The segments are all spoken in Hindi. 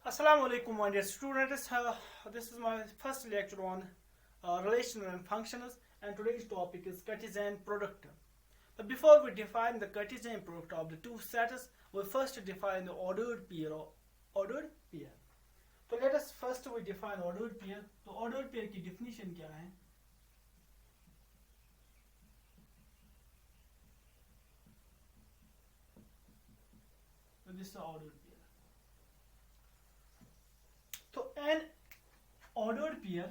Assalamu alaikum, my dear students. This is my first lecture on relational and functions, and today's topic is Cartesian product. But before we define the Cartesian product of the two sets, we first define the ordered pair. So let us first we define ordered pair. तो ordered pair की definition क्या है? So this is ordered pair. So an ordered pair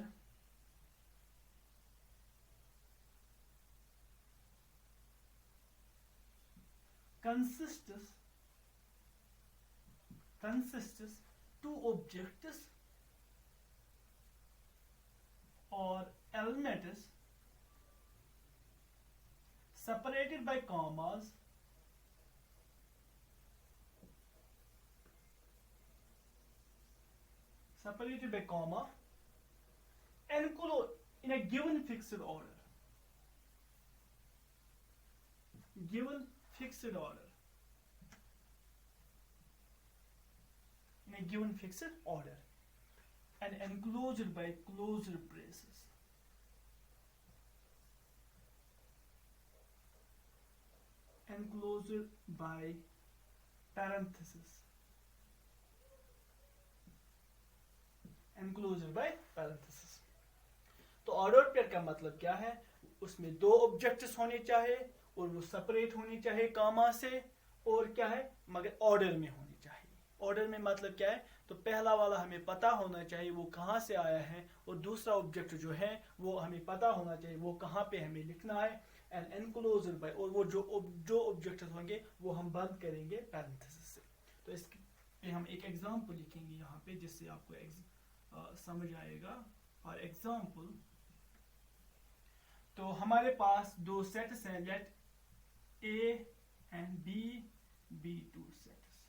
consists two objects or elements separated by commas enclosed in a given fixed order. And enclosed by closed braces. Enclosed by parentheses. तो ऑर्डर पेयर का मतलब क्या है? उसमें दो ऑब्जेक्ट्स होने चाहिए और वो सेपरेट होने चाहिए कामा से, और क्या है, मगर ऑर्डर में होने चाहिए. ऑर्डर में मतलब क्या है? तो पहला वाला हमें पता होना चाहिए वो कहाँ से आया है, और दूसरा ऑब्जेक्ट जो है वो हमें पता होना चाहिए वो कहाँ पे हमें लिखना है. एंड एनक्लोज्ड बाय, और वो जो ऑब्जेक्ट होंगे वो हम बंद करेंगे पैरेंथेसिस से. तो इसके पे हम एक एग्जांपल लिखेंगे यहाँ पे जिससे आपको समझ आएगा. और एग्जांपल, तो हमारे पास दो सेट्स हैं, let A and B two sets.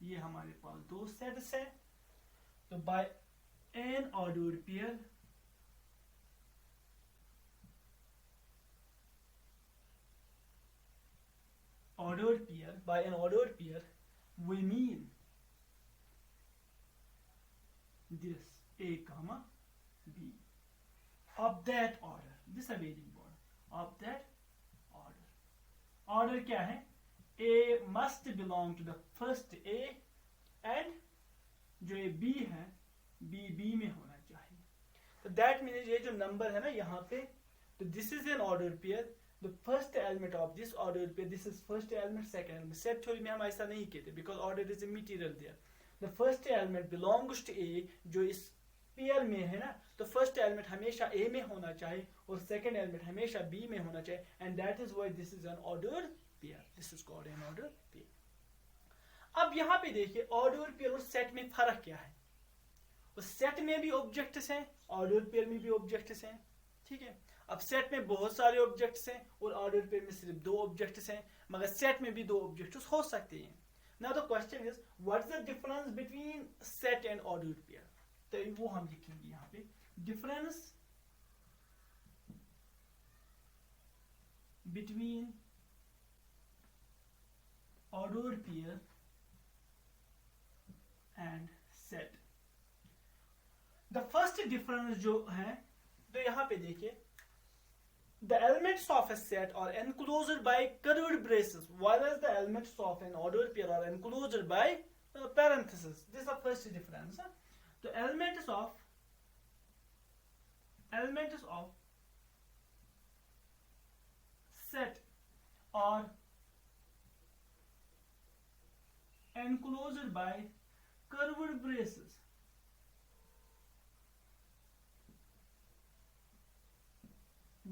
ये हमारे पास दो सेट्स हैं. तो by an ordered pair we mean this A comma B of that order. This is very important. Of that order. Order क्या है? A must belong to the first A and जो ये B है B में होना चाहिए. तो that means ये जो नंबर है ना यहाँ पे, तो this is an ordered pair. The first element of this ordered pair, this is first element, second element. Set theory में हम ऐसा नहीं कहते because order is immaterial there. The first element belongs to A, जो इस पेयर में है ना, तो फर्स्ट एलिमेंट हमेशा A में होना चाहिए और सेकंड एलिमेंट हमेशा B में होना चाहिए. And that is why this is an ordered pair. This is called an ordered pair. अब यहाँ पे देखिए ऑर्डर्ड पेयर और सेट में फर्क क्या है. उस सेट में भी ऑब्जेक्ट्स हैं, ऑर्डर्ड पेयर में भी ऑब्जेक्ट्स हैं. ठीक है. अब सेट में बहुत सारे ऑब्जेक्ट्स हैं और ऑर्डर्ड पेयर में सिर्फ दो ऑब्जेक्ट्स हैं, मगर सेट में भी दो ऑब्जेक्ट्स हो सकते हैं. Now the question is what is the difference between set and ordered pair. तो वो हम लिखेंगे यहाँ पे. Difference between ordered pair and set. The first difference जो है, तो यहाँ पे देखिए, the elements of a set are enclosed by curved braces, whereas the elements of an ordered pair are enclosed by parentheses. This is the first difference. The elements of set are enclosed by curved braces,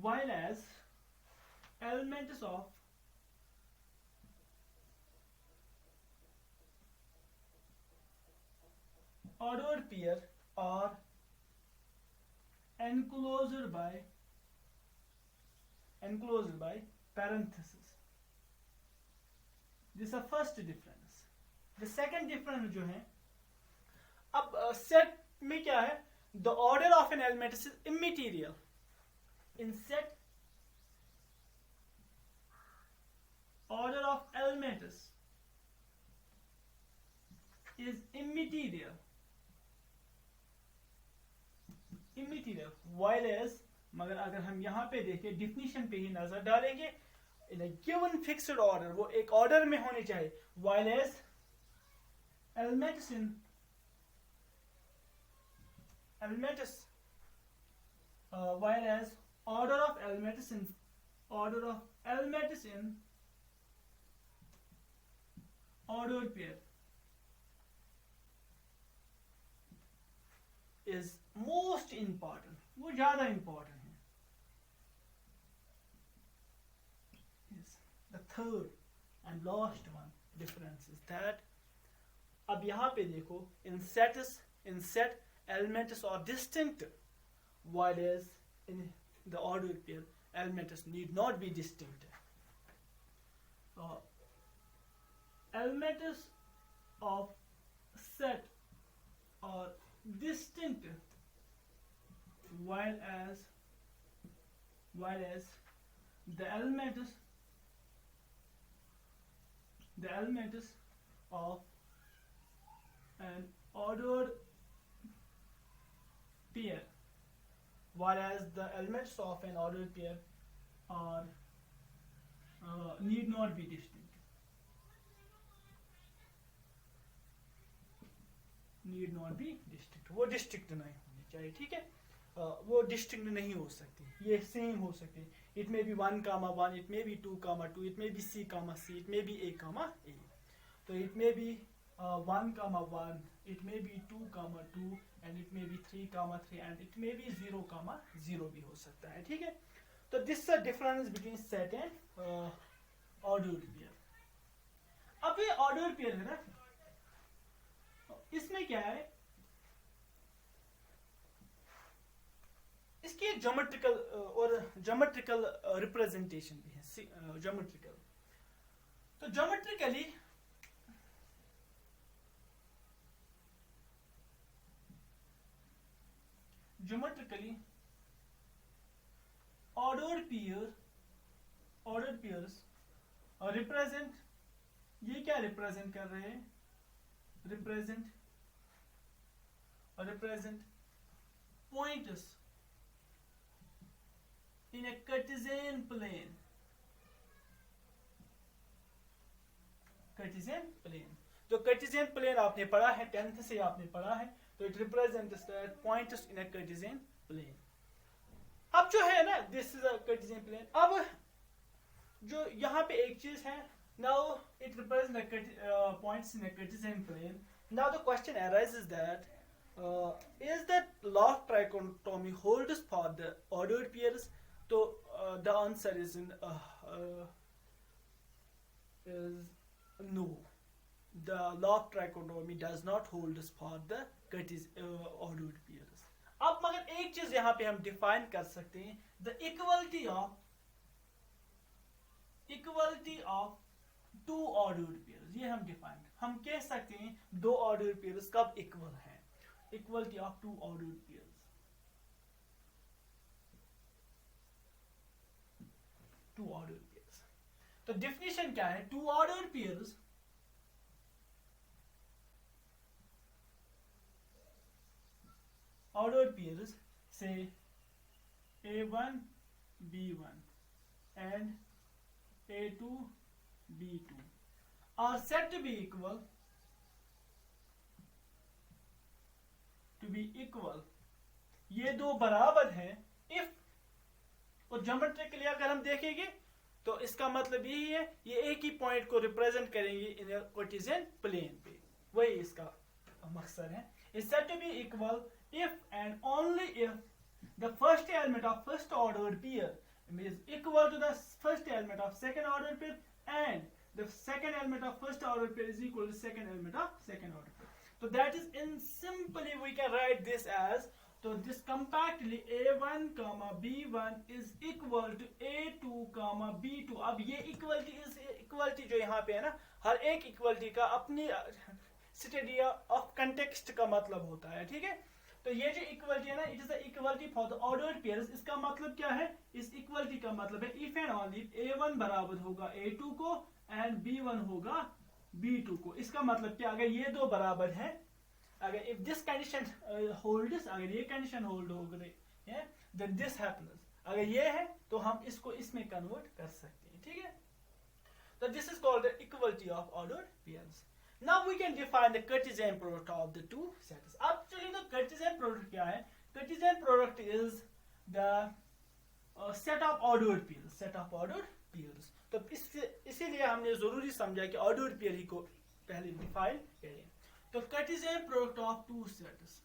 while as elements of ordered pair are enclosed by parentheses. This is the first difference. The second difference जो है, अब सेट में क्या है, the order of an element is immaterial. In set, order of elements is immaterial, while as, मगर अगर हम यहाँ पे देखें डिफिनीशन पे ही नजर डालेंगे, in a given fixed order, वो एक ऑर्डर में होनी चाहिए, while as while as order of L-Matrix ordered pair is most important, वो ज्यादा important है. Yes. The third and last one difference is that, अब यहाँ पे देखो, in set elements are distinct, while as in the ordered pair elements need not be distinct. Elements of set are distinct, while as the elements of an ordered pair, whereas the elements of an ordered pair are need not be distinct. Need not be distinct, वो डिस्टिंक्ट नहीं होनी चाहिए, ठीक है. वो डिस्टिंक्ट नहीं हो सकती, ये सेम हो सकती है. It may be 1, 1, it may be 2, 2, it may be C, C, it may be A, A. तो it may be 1, 1, it may be 2, 2, and it may be 3, 3, and it may be 0, 0 भी हो सकता है, ठीक है. तो this is difference between set and ordered pair. अब ये ऑर्डर्ड पेयर है ना, इसमें क्या है, इसकी ज्योमेट्रिकल और ज्योमेट्रिकल रिप्रेजेंटेशन भी है. ज्योमेट्रिकल, तो ज्योमेट्रिकली ऑर्डर्ड पेयर्स रिप्रेजेंट, ये क्या रिप्रेजेंट कर रहे हैं, represent points in a Cartesian plane. तो Cartesian plane आपने पढ़ा है, 10th से आपने पढ़ा है, तो it represents points in a Cartesian plane. अब जो है ना, this is a Cartesian plane. अब जो यहाँ पे एक चीज है, now it represents the points in a Cartesian plane. Now the question arises that is that law of trichotomy holds for the ordered pairs? So the answer is no. The law of trichotomy does not hold for the ordered pairs. अब मगर एक चीज यहाँ पे हम डिफाइन कर सकते हैं, the equality of two ordered pairs. ये हम डिफाइन, हम कह सकते हैं दो ordered pairs कब इक्वल हैं. Equality of two ordered pairs. तो definition क्या है? Two ordered pairs say A1 B1 and A2 B2 are said to be equal ये दो बराबर हैं if, और ज्योमेट्रिकली अगर हम देखेंगे तो इसका मतलब यही है, ये एक ही पॉइंट को रिप्रेजेंट करेंगे इन a Cartesian plane पे, वही इसका मकसद है. is said to be equal if and only if the first element of first ordered pair is equal to the first element of second ordered pair and the second element of first ordered pair is equal to second element of second ordered pair. So that is, in simply we can write this as, so this compactly A1, B1 is equal to A2, B2. अब ये equality जो यहाँ पे है ना, हर एक equality का अपनी स्टडी ऑफ कंटेक्स्ट का मतलब होता है, ठीक है. तो ये जो इक्वलिटी है ना, it is the equality for the ordered pairs. इसका मतलब क्या है, इस इक्वलिटी का मतलब है इफ एंड ओनली A1 बराबर होगा A2 को एंड B1 होगा B2 को। इसका मतलब कि अगर ये दो बराबर है, अगर इफ दिस कंडीशन होल्ड्स, अगर ये कंडीशन होल्ड हो गई है, देन दिस हैपेंस, अगर ये है तो हम इसको इसमें कन्वर्ट कर सकते हैं, ठीक है। So this is called the equality of ordered pairs. Now we can define the Cartesian product of the two sets. Actually the Cartesian product क्या है? Cartesian product is the set of ordered pairs. Set of ordered pairs. तो इसीलिए हमने जरूरी समझा कि ordered pair ही को पहले डिफाइन करें। तो Cartesian product of two sets.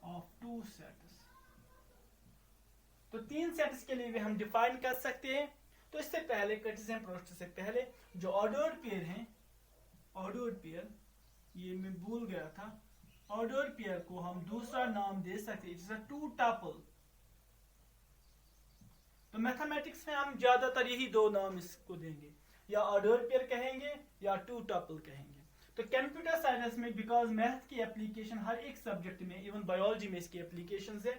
Of two sets. तो तीन सेट्स के लिए भी हम डिफाइन कर सकते हैं। तो इससे पहले कार्टेशियन प्रोडक्ट से पहले जो ऑर्डर्ड पेयर हैं, ऑर्डर्ड पेयर, ये मैं भूल गया था, ऑर्डर्ड पेयर को हम दूसरा नाम दे सकते हैं, इट्स अ टू टपल। तो मैथमेटिक्स में हम ज्यादातर यही दो नाम इसको देंगे, या ऑर्डर्ड पेयर कहेंगे या टू टपल कहेंगे। तो कंप्यूटर साइंस में बिकॉज मैथ की एप्लीकेशन हर एक सब्जेक्ट में, इवन बायोलॉजी में इसकी एप्लीकेशन है,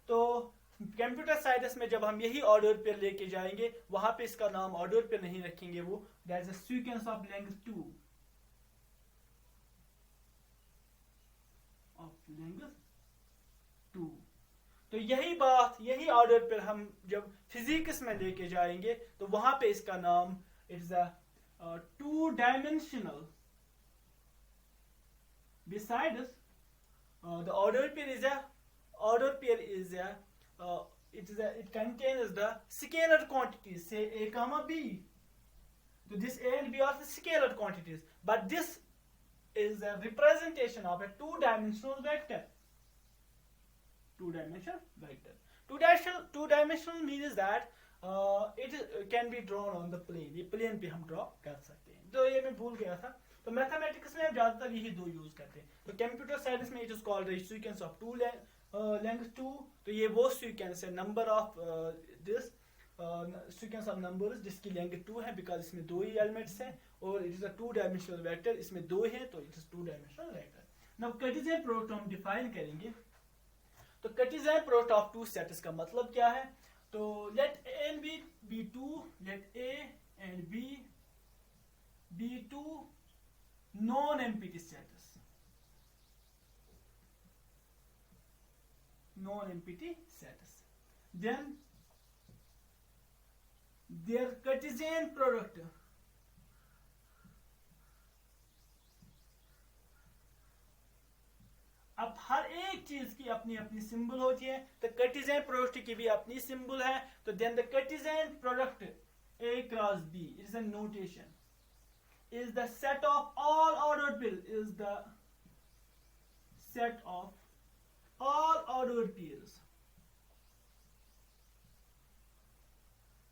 तो कंप्यूटर साइंस में जब हम यही ऑर्डर पेयर लेके जाएंगे, वहां पे इसका नाम ऑर्डर पेयर नहीं रखेंगे, वो that is a sequence of length 2 of length 2। तो यही बात, यही ऑर्डर पेयर हम जब फिजिक्स में लेके जाएंगे तो वहां पे इसका नाम it's a two dimensional. Besides, the ordered pair is it contains the scalar quantities, say a comma b. So this a and b are the scalar quantities, but this is a representation of a two-dimensional vector. Two-dimensional vector. Two-dimensional means that it can be drawn on the plane. ये plane पे हम draw कर सकते हैं। तो ये मैं भूल गया था। तो मैथमेटिक्स में हम ज्यादातर यही दो यूज करते हैं। तो कंप्यूटर साइंस में it is called the sequence of two length 2। तो ये वो सीक्वेंस है, number of this sequence of numbers जिसकी लेंथ 2 है, बिकॉज इसमें दो ही एलिमेंट्स हैं और it is a two dimensional vector, इसमें दो हैं तो it is two dimensional vector. Now Cartesian product हम डिफाइन करेंगे। तो Cartesian product of two sets का मतलब क्या है? तो late A and B be 2, let A and B be 2 non-empty sets, non-empty sets, then their Cartesian product अब हर एक चीज की अपनी अपनी सिंबल होती है, तो कार्टेशियन प्रोडक्ट की भी अपनी सिंबल है। तो then the Cartesian product A cross B is a notation, is the set of all ordered pairs, is the set of all ordered pairs,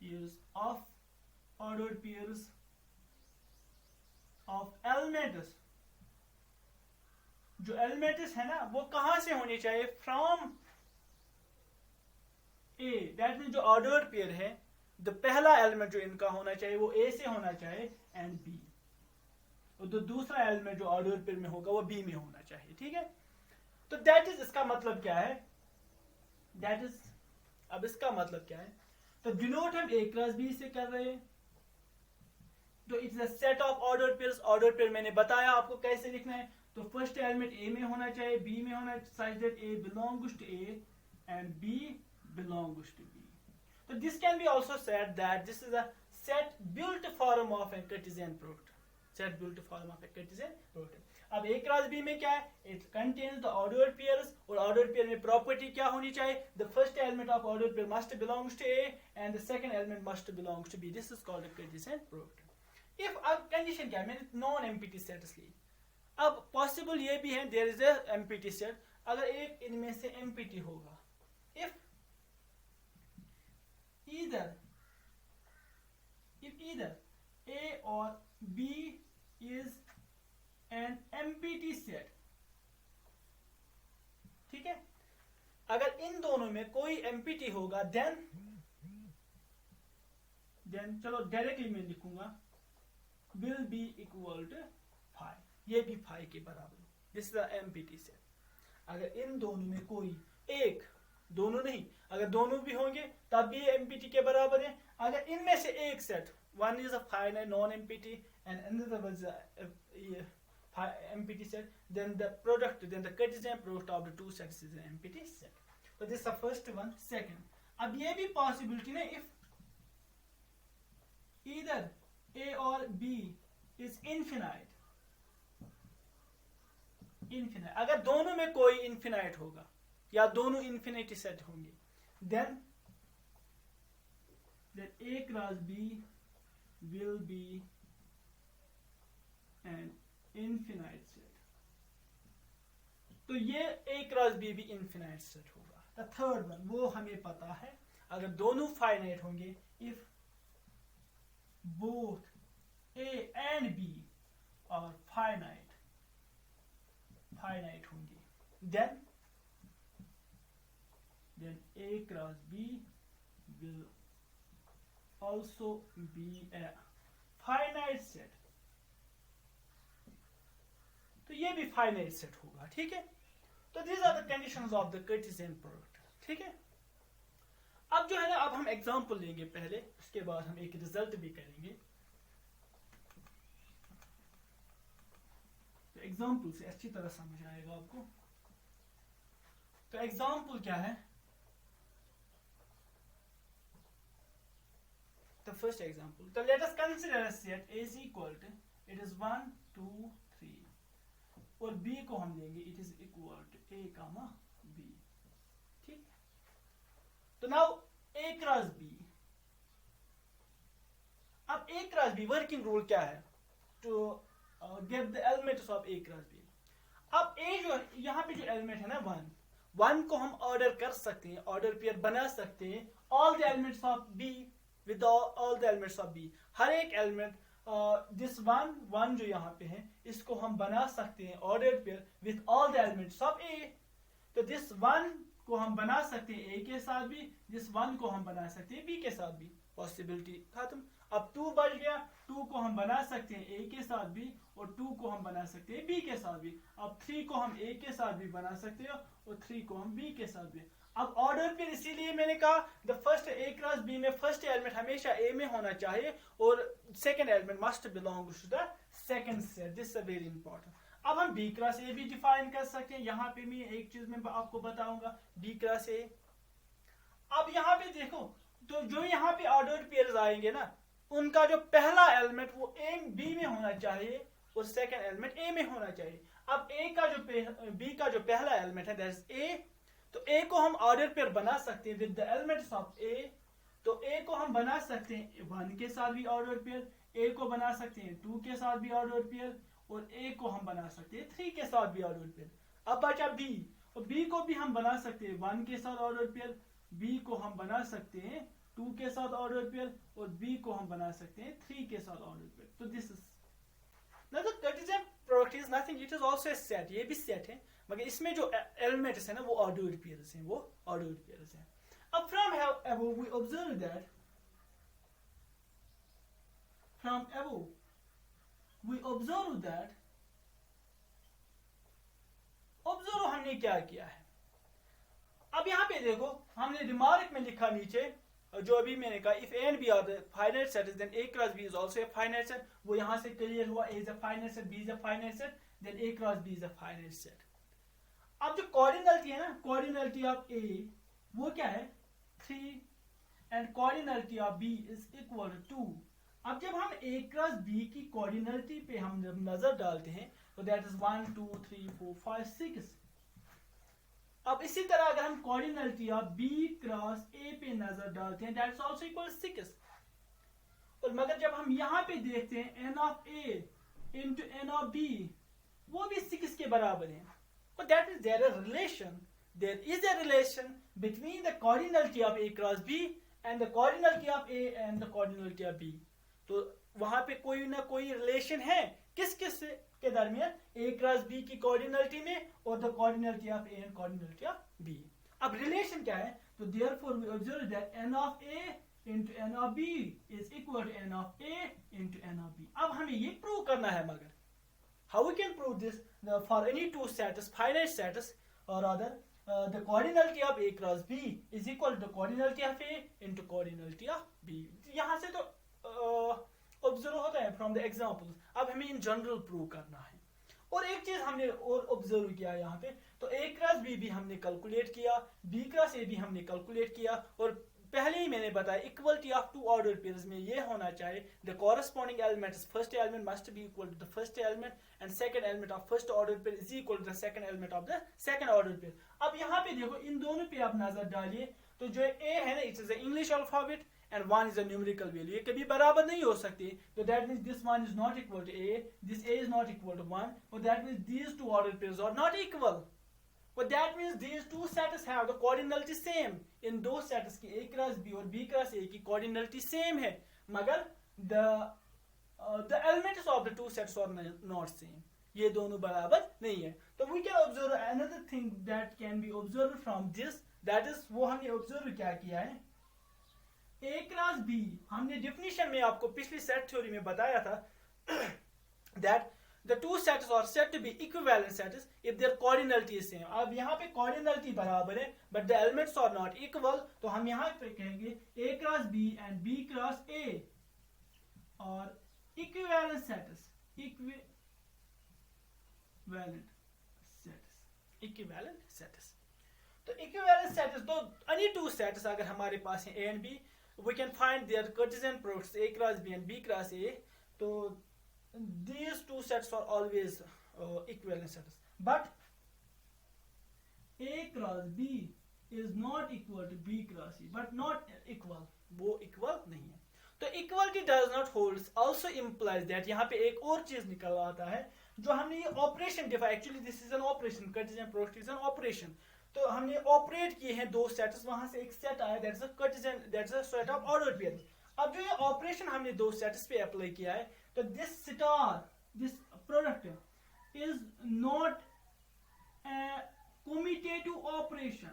is of ordered pairs of elements। जो elements है ना वो कहां से होने चाहिए? फ्रॉम A, दैट मीन जो ऑर्डर्ड पेयर है, तो पहला एलिमेंट जो इनका होना चाहिए वो A से होना चाहिए एंड B, और तो दूसरा एलिमेंट जो ऑर्डर पेयर में होगा वो बी में होना चाहिए, ठीक है। तो दैट इज, इसका मतलब क्या है? दैट इज, अब इसका मतलब क्या है? तो डिनोट हम ए क्रॉस बी से कर रहे हैं, तो it's a set of order pairs. Order pair मैंने बताया आपको कैसे लिखना है। तो फर्स्ट एलिमेंट ए में होना चाहिए, बी में होना चाहिए, such that A belongs to A and B belongs to B. तो this can be also said that this is a set built form of a Cartesian product, set built form of a Cartesian product। अब A क्रॉस B में क्या है? It contains the ordered pairs, और ordered pair में प्रॉपर्टी क्या होनी चाहिए? The first element of ordered pair must belongs to A and the second element must belongs to B. This is called a Cartesian product। If अब कंडीशन क्या है? मैंने नॉन एम्प्टी सेट्स ली। अब पॉसिबल ये भी है there is a empty set, अगर एक इनमें से एम्प्टी होगा, if either A or B is an empty set, ठीक है। अगर इन दोनों में कोई एम्प्टी होगा देन चलो डायरेक्टली मैं लिखूंगा will be equal to phi, ये भी phi के बराबर। This is empty set. अगर इन दोनों में कोई एक दोनों नहीं, अगर दोनों भी होंगे तब भी एमपीटी के बराबर है। अगर इनमें से एक set, one is a finite non empty and another was empty set, then the Cartesian product of the two sets is an empty set. So this is the first one. Second, अब ये भी possibility ना, if either A or B is infinite, अगर दोनों में कोई infinite होगा या दोनों infinity set होंगे, then A cross B will be an infinite set. तो ये A क्रॉस B भी इन्फिनाइट सेट होगा। द थर्ड वन, वो हमें पता है, अगर दोनों फाइनाइट होंगे, if both A and B are finite होंगे, then A cross B will also be a finite set. तो ये भी फाइनाइट सेट होगा, ठीक है। तो these are the conditions of the Cartesian product, ठीक है। अब जो है ना, अब हम एग्जांपल लेंगे पहले, उसके बाद हम एक रिजल्ट भी करेंगे। तो एग्जांपल से अच्छी तरह समझ आएगा आपको। तो एग्जांपल क्या है? The first example. So let us consider a set A is equal to, it is 1, 2, 3, और B को हम लेंगे it is equal to A, B, ठीक। तो now A क्रॉस B, अब A cross B working rule क्या है? To get the elements of A cross B. अब A जो यहाँ पे जो एलिमेंट है ना 1 को हम ऑर्डर कर सकते हैं, ऑर्डर पेयर बना सकते हैं, all the elements of B with all the elements of B, हर एक एलिमेंट दिस वन जो यहाँ पे है, इसको हम बना सकते हैं order pair with all the elements of A। तो दिस वन को हम बना सकते हैं A के साथ भी, दिस वन को हम बना सकते हैं B के साथ भी, पॉसिबिलिटी खत्म। अब 2 बच गया, 2 को हम बना सकते हैं A के साथ भी और 2 को हम बना सकते हैं B के साथ भी। अब 3 को हम A के साथ भी बना सकते हैं और 3 को हम B के साथ भी। अब ऑर्डर पे इसीलिए मैंने कहा the first A cross B में फर्स्ट एलिमेंट हमेशा A में होना चाहिए और second element must belong to the second set. This is very important. अब हम B क्रॉस A भी डिफाइन कर सकते हैं। यहाँ पे मैं एक चीज में आपको बताऊंगा, B क्रॉस A। अब यहाँ पे देखो, तो जो यहाँ पे ऑर्डर पेयर्स आएंगे ना, उनका जो पहला एलिमेंट वो A B में होना चाहिए और सेकंड एलिमेंट A में होना चाहिए। अब B का जो पहला एलिमेंट है दैट इज A, तो A को हम ऑर्डर पेयर बना सकते हैं with the elements of A। तो A को हम बना सकते हैं 1 के साथ भी ऑर्डर पेयर, A को बना सकते हैं 2 के साथ भी ऑर्डर पेयर और A को हम बना सकते हैं 3 के साथ भी ऑर्डर पेयर। अब बचा B, और B को भी हम बना सकते हैं 1 के साथ ऑर्डर पेयर, B को हम बना सकते हैं 2 के साथ ऑर्डर पेयर और B को हम बना सकते हैं 3 के साथ ऑर्डर पेयर। तो this is now the Cartesian product is nothing, it is also a set, ये भी सेट है, मगर इसमें जो एलिमेंट्स है ना वो ऑर्डर्ड पेयर्स हैं, वो ऑर्डर्ड पेयर्स हैं। अब from above we observe that, from above we observe that, observe हमने क्या किया है। अब यहाँ पे देखो, हमने रिमार्क में लिखा नीचे, जो अभी मैंने कहा if A and B are the finite sets then A cross B is also a finite set, वो यहाँ से क्लियर हुआ A is a finite set, B is a finite set, then A cross B is a finite set। अब जो कोऑर्डिनलिटी है ना, कोऑर्डिनलिटी ऑफ A वो क्या है 3 and cardinality of B is equal to 2। अब जब हम A क्रॉस B की कोऑर्डिनलिटी पे हम नजर डालते हैं तो दैट इज 1 2 3 4 5 6। अब इसी तरह अगर हम कोऑर्डिनलिटी ऑफ B क्रॉस A पे नजर डालते हैं दैट इज आल्सो इक्वल 6। और मगर जब हम यहाँ पे देखते हैं n of A into n of B वो भी 6 के बराबर है। But that is there is a relation between the cardinality of A cross B and the cardinality of A and the cardinality of B। तो वहां पे कोई ना कोई रिलेशन है किस के दरमियान, A क्रॉस B की कोऑर्डिनलिटी में और the cardinality of A and cardinality of B। अब रिलेशन क्या है, तो therefore we observe that n of A into n of B is equal to n of A into n of B। अब हमें ये प्रूव करना है, मगर how we can prove this for any two sets, finite sets, or rather the cardinality of A cross B is equal to cardinality of A into cardinality of B. यहाँ से तो ऑब्जर्व होता है फ्रॉम द एग्जांपल्स. अब हमें इन जनरल प्रूव करना है. और एक चीज हमने और ऑब्जर्व किया यहाँ पे, तो A क्रॉस B भी हमने कैलकुलेट किया, B क्रॉस A भी हमने कैलकुलेट किया, और पहले ही मैंने बताया equality of two order pairs में ये होना चाहिए the corresponding element first element must be equal to the first element and second element of first order pair is equal to the second element of the second order pair. अब यहाँ पे देखो, इन दोनों पे आप नजर डालिए, तो जो ए है ना, it's is English alphabet and one is a numerical value. ये कभी बराबर नहीं हो सकती, तो that means this one is not equal to A, this A is not equal to one, और that means these two order pairs are not equal. But that means these two sets have the cardinality same. In those sets की A cross B और B cross A की cardinality same है, मगर the elements of the two sets are not same. ये दोनों बराबर नहीं है. तो we can observe another thing that can be observed from this. That is, वो हमने observe क्या किया है, A cross B हमने definition में आपको पिछली set theory में बताया था that the two sets are said to be equivalent sets if their cardinality is same. अब यहाँ पे cardinality बराबर है, but the elements are not equal, तो हम यहाँ पे कहेंगे A cross B and B cross A are equivalent sets. Equivalent sets. तो equivalent sets, तो any two sets अगर हमारे पास हैं A and B, we can find their Cartesian products A cross B and B cross A. तो these two sets are always equivalent sets, but A cross B is not equal to B cross C, but not equal, वो equal नहीं है. तो equality does not hold also implies that यहाँ पे एक और चीज निकल आता है, जो हमने ये operation define, actually this is an operation, Cartesian product is an operation. तो हमने ऑपरेट किए हैं दो सेट्स, वहां से एक सेट आया, that's a Cartesian, that's a set of order pair. अब जो ये ऑपरेशन हमने दो सेट्स पे अप्लाई किया है, तो this star, this product is not a commutative operation,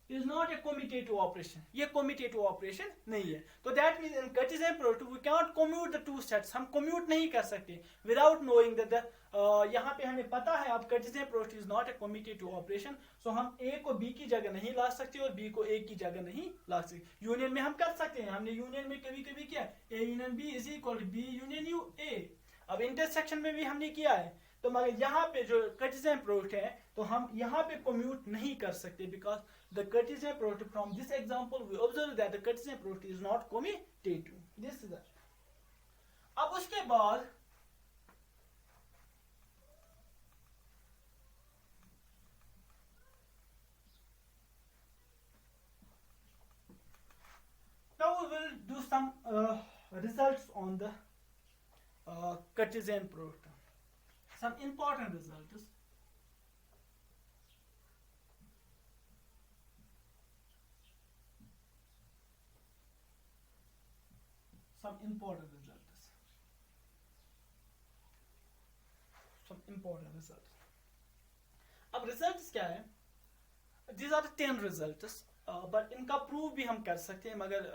is not a commutative operation. ये commutative operation नहीं है. तो that means in Cartesian product we cannot commute the two sets. हम commute नहीं कर सकते without knowing that the यहाँ पे हमें पता है अब Cartesian product is not a commutative operation. So हम A को B की जगह नहीं ला सकते और B को A की जगह नहीं ला सकते. यूनियन में हम कर सकते हैं, हमने यूनियन में कभी कभी किया A union B is equal to B union A. अब इंटरसेक्शन में भी हमने किया है. तो मगर यहाँ पे जो कार्टेशियन प्रोडक्ट है, तो हम यहाँ पे कम्यूट नहीं कर सकते, because the Cartesian product from this example we observe that the Cartesian product is not commutative. This is. अब उसके बाद now we will do some results on the Cartesian product. Some important results. Some important results. Some important results. अब results क्या है? These are the 10 results. But इनका प्रूव भी हम कर सकते हैं, मगर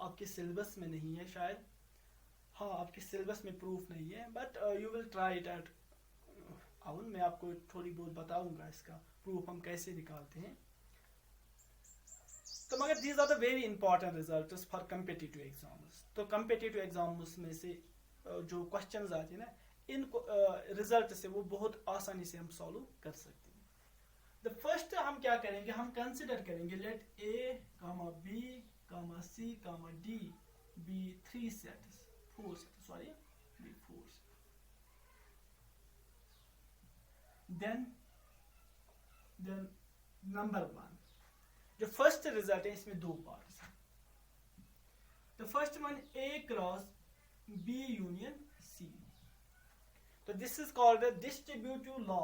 आपके सिलेबस में नहीं है शायद. हाँ, आपके सिलेबस में प्रूफ नहीं है, but you will try it at. अब मैं आपको थोड़ी बहुत बताऊंगा इसका प्रूफ हम कैसे निकालते हैं. तो मगर these are the very important results for competitive exams. तो कम्पिटिटिव एग्जाम्स में से जो क्वेश्चंस आते हैं ना, इन रिजल्ट से वो बहुत आसानी से हम सॉल्व कर सकते हैं. द फर्स्ट हम क्या करेंगे, हम कंसिडर करेंगे late A, B, C, D be 3 sets, 4 sets, sorry, be 4 sets. Then number 1, जो फर्स्ट रिजल्ट है इसमें दो पार्ट्स हैं. The first one A cross B union C. तो this is called the distributive law,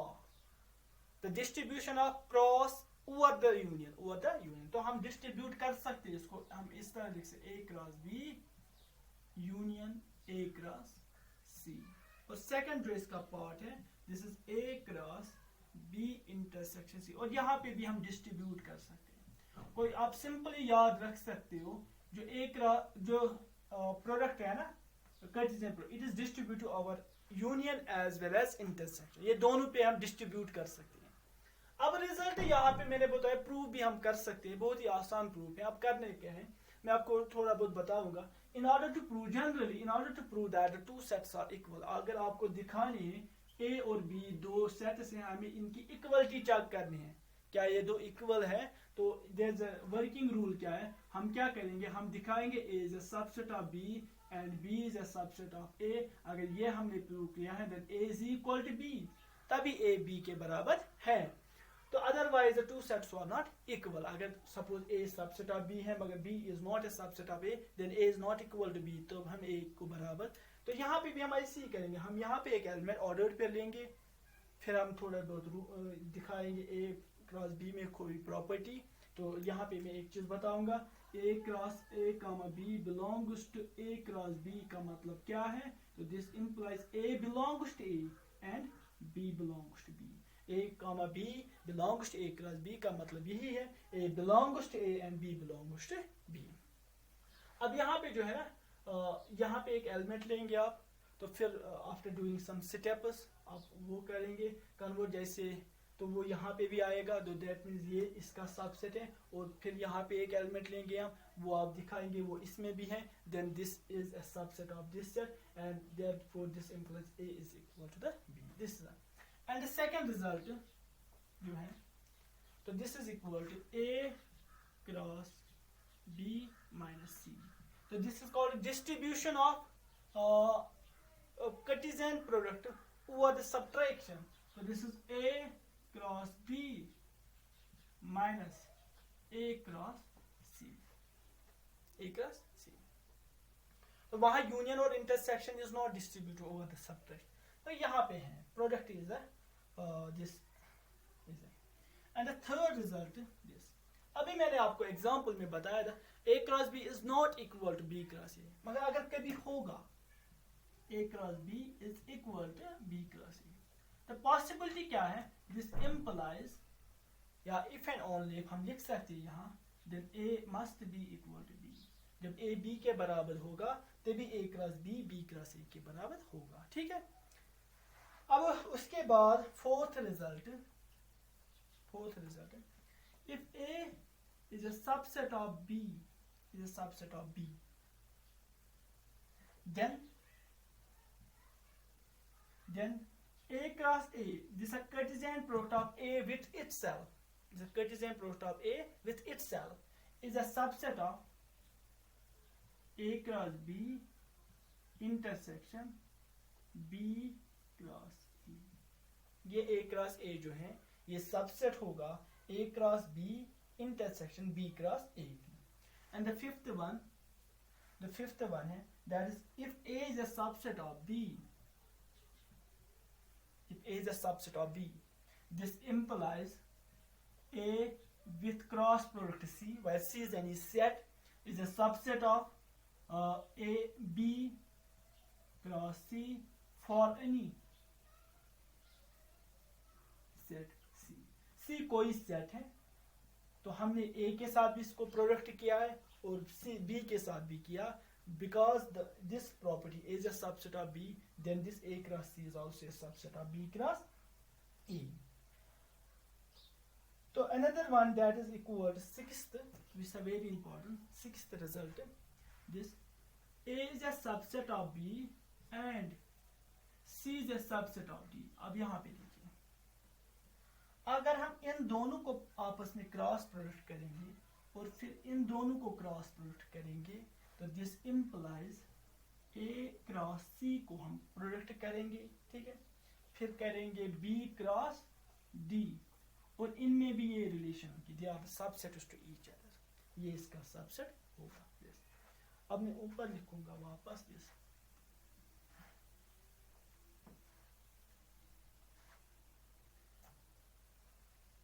the distribution of cross over the union. तो हम डिस्ट्रीब्यूट कर सकते हैं इसको, हम इस तरह लिख सकते A cross B union A cross C. और सेकंड जो इसका पार्ट है, this is A cross B intersection C. और यहाँ पे भी हम डिस्ट्रीब्यूट कर सकते हैं. कोई आप सिंपली याद रख सकते हो, जो A क्रॉस जो प्रोडक्ट है ना, Cartesian product, it is distributed over union as well as intersection, ये दोनों पे हम डिस्ट्रीब्यूट कर सकते हैं। अब रिजल्ट यहाँ पे मैंने बताया प्रूव भी हम कर सकते हैं, बहुत ही आसान प्रूफ है। अब करने के हैं, मैं आपको थोड़ा बहुत बताऊंगा। In order to prove generally, in order to prove that the two sets are equal, अगर आपको दिखाने हैं ए और बी दो सेट्स हैं, हमें इनकी इक्वलिटी चेक करनी है, क्या ये दो इक्वल है। तो देयर अ वर्किंग रूल क्या है, हम क्या करेंगे, हम दिखाएंगे A is a subset of B and B is a subset of A. अगर ये हमने प्रूव किया है then A is equal to B, तभी ए बी के बराबर है। तो otherwise the two sets are not equal, अगर suppose A subset of B है मगर B is not a subset of A, then A is not equal to B, तो हम ए को बराबर। तो यहाँ पे भी हम ऐसे ही करेंगे, हम यहाँ पे एक एलिमेंट ऑर्डर पे लेंगे, फिर हम थोड़ा बहुत दिखाएंगे ए क्रॉस बी में कोई प्रॉपर्टी। तो यहाँ पे मैं एक चीज बताऊंगा, A cross A comma B belongs to A cross B का मतलब क्या है। तो this implies A belongs to A and B belongs to B. A comma B belongs to A cross B का मतलब यही है, A belongs to A and B belongs to B. अब यहाँ पे जो है ना, यहाँ पे एक एलिमेंट लेंगे आप, तो फिर आफ्टर डूइंग सम स्टेप्स आप वो करेंगे कन्वर्ट जैसे, तो वो यहाँ पे भी आएगा, तो दैट मीन्स ये इसका सबसेट है। और फिर यहाँ पे एक एलिमेंट लेंगे हम, वो आप दिखाएंगे वो इसमें भी है, then this is a subset of this set and therefore this implies A is equal to the B, this and the second result जो है, तो this is equal to A cross B minus C. तो this is called distribution of Cartesian product over the subtraction. So this is A cross B minus A cross C. A cross C. तो वहाँ यूनियन और intersection is not distributed over the subtraction, तो यहाँ पे है product is this is and the third result this. अभी मैंने आपको एग्जांपल में बताया था A cross B is not equal to B cross A, मगर अगर कभी होगा A cross B is equal to B cross A, तो पॉसिबिलिटी क्या है, दिस implies या if and only if हम लिख सकते हैं यहाँ, then A must be equal to B, जब A B के बराबर होगा तभी A cross B B cross A के बराबर होगा, ठीक है। अब उसके बाद fourth result, if A is a subset of B, then A cross A, this is a Cartesian product of A with itself. The Cartesian product of A with itself is a subset of A cross B intersection B cross A. ये A cross A जो है ये सबसेट होगा A cross B intersection B cross A की. And the fifth one है that is if A is a subset of B. If A is a subset of B, this implies A with cross product C, where C is any set, is a subset of A B cross C for any set C. C कोई सेट है, तो हमने A के साथ भी इसको प्रोडक्ट किया है और B के साथ भी किया. Because this property is a subset of B, then this A cross C is also a subset of B cross A. So another one that is equal to sixth, which is a very important sixth result. This A is a subset of B and C is a subset of D. अब यहाँ पे देखिए, अगर हम इन दोनों को आपस में क्रॉस प्रोडक्ट करेंगे और फिर इन दोनों को क्रॉस प्रोडक्ट करेंगे, तो this implies A cross C को हम प्रोडक्ट करेंगे, ठीक है, फिर करेंगे B क्रॉस D और इनमें भी ये रिलेशन होगी, they are subsets to each other, ये इसका सबसेट होगा. अब मैं ऊपर लिखूंगा वापस दिस.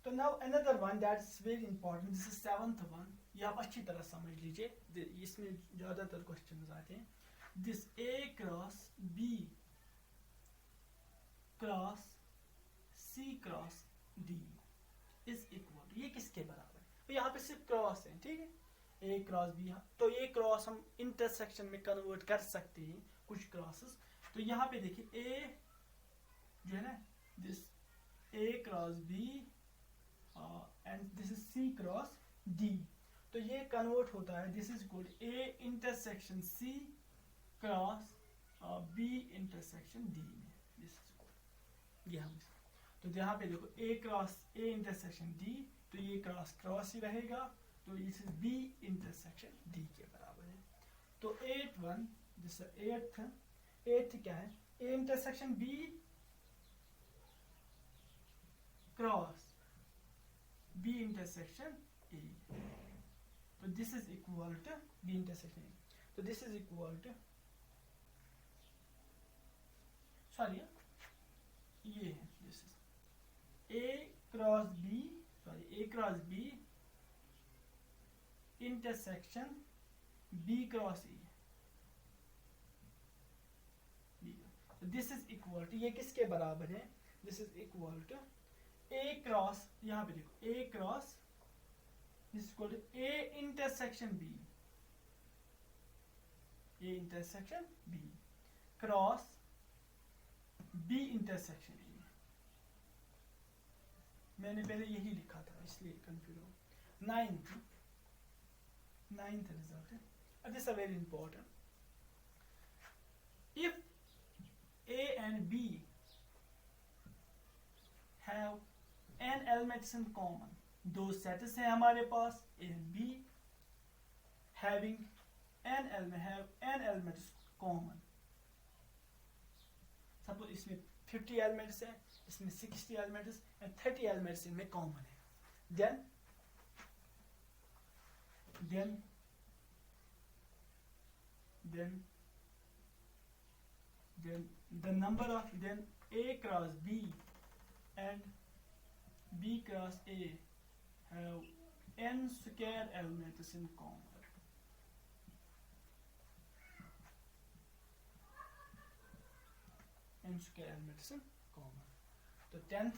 तो now another one that is very important, this is seventh one, ये आप अच्छी तरह समझ लीजिए, इसमें ज्यादातर क्वेश्चंस आते हैं. This A cross B cross C cross D is equal, ये किसके बराबर है? तो यहाँ पे सिर्फ क्रॉस है, ठीक है, A क्रॉस B. तो ये क्रॉस हम इंटरसेक्शन में कन्वर्ट कर सकते हैं कुछ क्रॉसेस. तो यहाँ पे देखिए ए जो है ना, this A cross B and this is C cross D, तो ये कन्वर्ट होता है, this is equal A intersection C cross B intersection D में, दिस इज इक्वल ये हम, तो यहाँ पे देखो A cross A intersection D, तो ये क्रॉस क्रॉस ही रहेगा, तो इस बी इंटरसेक्शन डी के बराबर है। तो एट्थ क्या है, A intersection B cross B intersection A, तो this is equal to B intersection A, तो this is equal to sorry ये है, this is A cross B intersection B cross A, this is equal to, ये किसके बराबर है, this is equal to A cross, यहां पे देखो A cross, this is equal to A intersection B, A intersection B cross B intersection A, मैंने पहले यही लिखा था इसलिए कंफ्यूज हो। नाइन्थ रिजल्ट है, this is very important, if A and B have n elements in common, दो सेट्स हैं हमारे पास A and B having n elements common, suppose इसमें 50 elements हैं, इसमें 60 elements and 30 elements इनमें common है, then the number of then A cross B and B cross A have n square elements in common, n square elements in common, तो 10th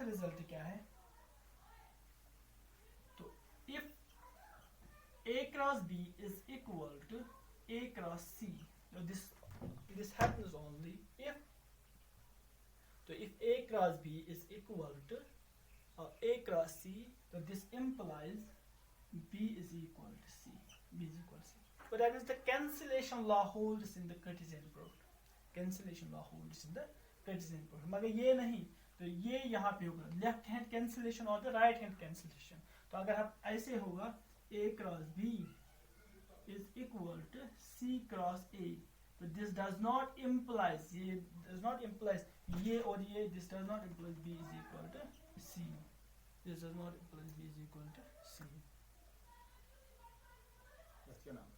रिजल्ट क्या है, तो if A cross B is equal to A cross C. Now this happens only if, so if A cross B is equal to A cross C, so this implies B is equal to C. B is equal to C. But that means the cancellation law holds in the Cartesian product. Cancellation law holds in the Cartesian product. मगर ये नहीं, तो ये यहाँ पे होगा लेफ्ट हैंड कैंसिलेशन और द राइट हैंड कैंसिलेशन, तो अगर आप ऐसे होगा A cross B is equal to C cross A, but this does not implies, ये does not implies ये और ये, this does not imply B is equal to C, this does not imply B is equal to C. That's your number.